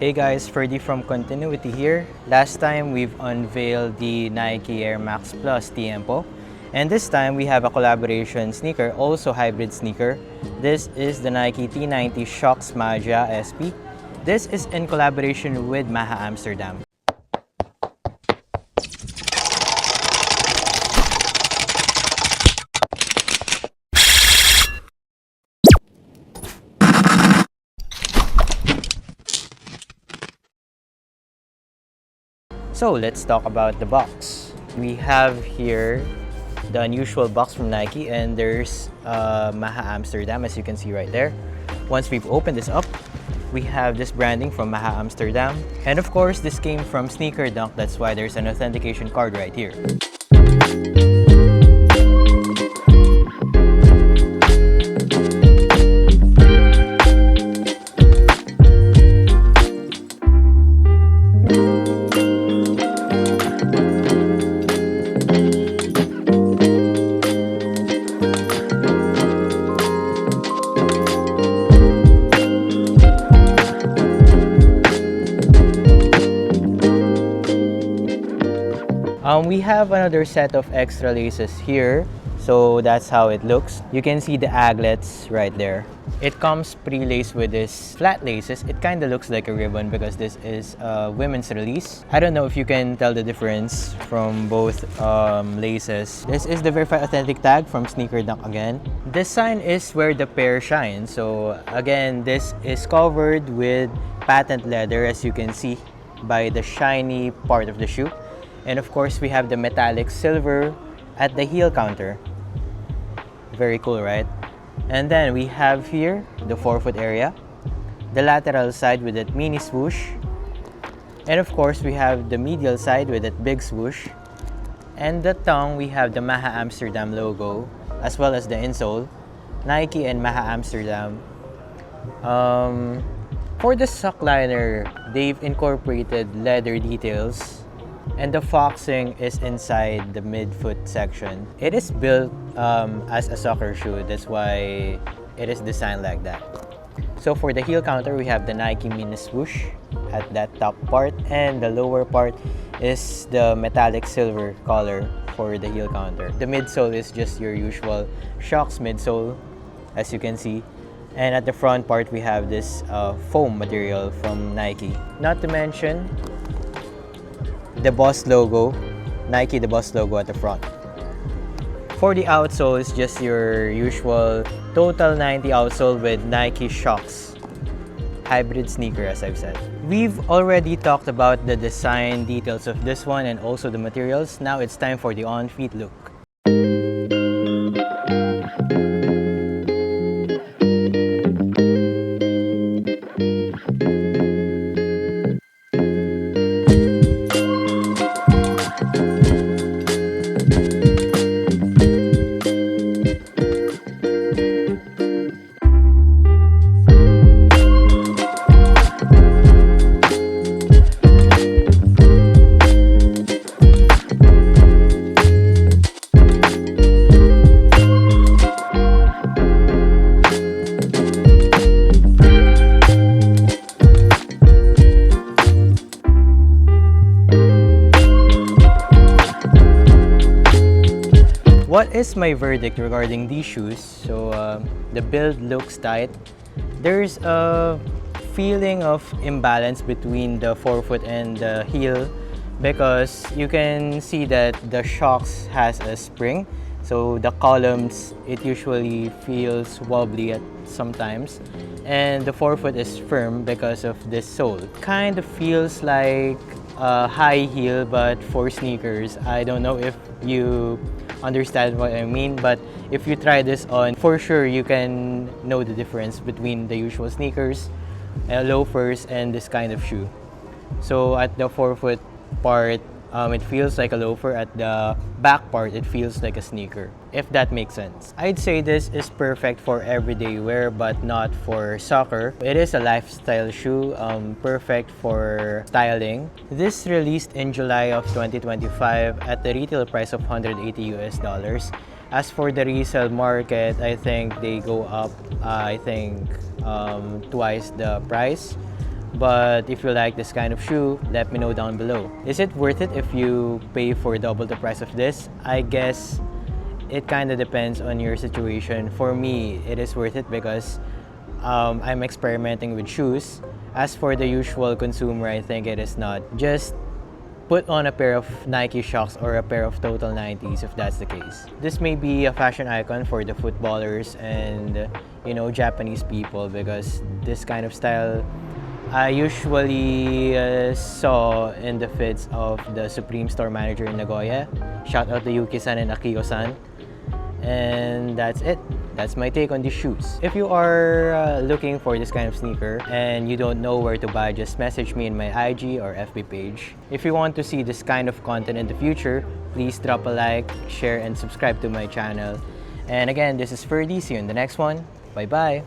Hey guys, Ferdie from Continuity here. Last time we've unveiled the Nike Air Max Plus Tiempo, and this time we have a collaboration sneaker, also hybrid sneaker. This is the Nike T90 Shox Magia SP. This is in collaboration with Maha Amsterdam. So let's talk about the box. We have here the unusual box from Nike, and there's Maha Amsterdam, as you can see right there. Once we've opened this up, we have this branding from Maha Amsterdam. And of course, this came from Sneakerhead, that's why there's an authentication card right here. We have another set of extra laces here, so that's how it looks. You can see the aglets right there. It comes pre-laced with this flat laces. It kind of looks like a ribbon because this is a women's release. I don't know if you can tell the difference from both laces. This is the verified authentic tag from Sneakerhead again. This sign is where the pair shines. So again, this is covered with patent leather, as you can see by the shiny part of the shoe. And of course, we have the metallic silver at the heel counter. Very cool, right? And then we have here the forefoot area, the lateral side with that mini swoosh, and of course, we have the medial side with that big swoosh. And the tongue, we have the Maha Amsterdam logo, as well as the insole, Nike and Maha Amsterdam. For the sock liner, they've incorporated leather details. And the foxing is inside the midfoot section. It is built as a soccer shoe, that's why it is designed like that. So for the heel counter, we have the Nike mini swoosh at that top part, and the lower part is the metallic silver color for the heel counter. The midsole is just your usual Shox midsole, as you can see. And at the front part, we have this foam material from Nike. Not to mention the Boss logo, Nike the Boss logo at the front. For the outsole, it's just your usual Total 90 outsole with Nike Shox. Hybrid sneaker, as I've said. We've already talked about the design details of this one and also the materials. Now it's time for the on-feet look. What is my verdict regarding these shoes? So the build looks tight. There's a feeling of imbalance between the forefoot and the heel because you can see that the Shox has a spring. So the columns, it usually feels wobbly at sometimes. And the forefoot is firm because of this sole. Kind of feels like a high heel, but for sneakers. I don't know if you understand what I mean, but if you try this on, for sure you can know the difference between the usual sneakers, loafers, and this kind of shoe. So at the forefoot part, it feels like a loafer. At the back part, it feels like a sneaker, if that makes sense. I'd say this is perfect for everyday wear, but not for soccer. It is a lifestyle shoe, perfect for styling. This released in July of 2025 at the retail price of $180 US. As for the resale market, I think they go up, twice the price. But if you like this kind of shoe, let me know down below. Is it worth it if you pay for double the price of this? I guess it kind of depends on your situation. For me, it is worth it because I'm experimenting with shoes. As for the usual consumer, I think it is not. Just put on a pair of Nike Shox or a pair of Total 90s if that's the case. This may be a fashion icon for the footballers and Japanese people, because this kind of style I usually saw in the fits of the Supreme store manager in Nagoya. Shout out to Yuki-san and Akio-san. And that's it. That's my take on these shoes. If you are looking for this kind of sneaker and you don't know where to buy, just message me in my IG or FB page. If you want to see this kind of content in the future, please drop a like, share, and subscribe to my channel. And again, this is Ferdie. See you in the next one. Bye-bye.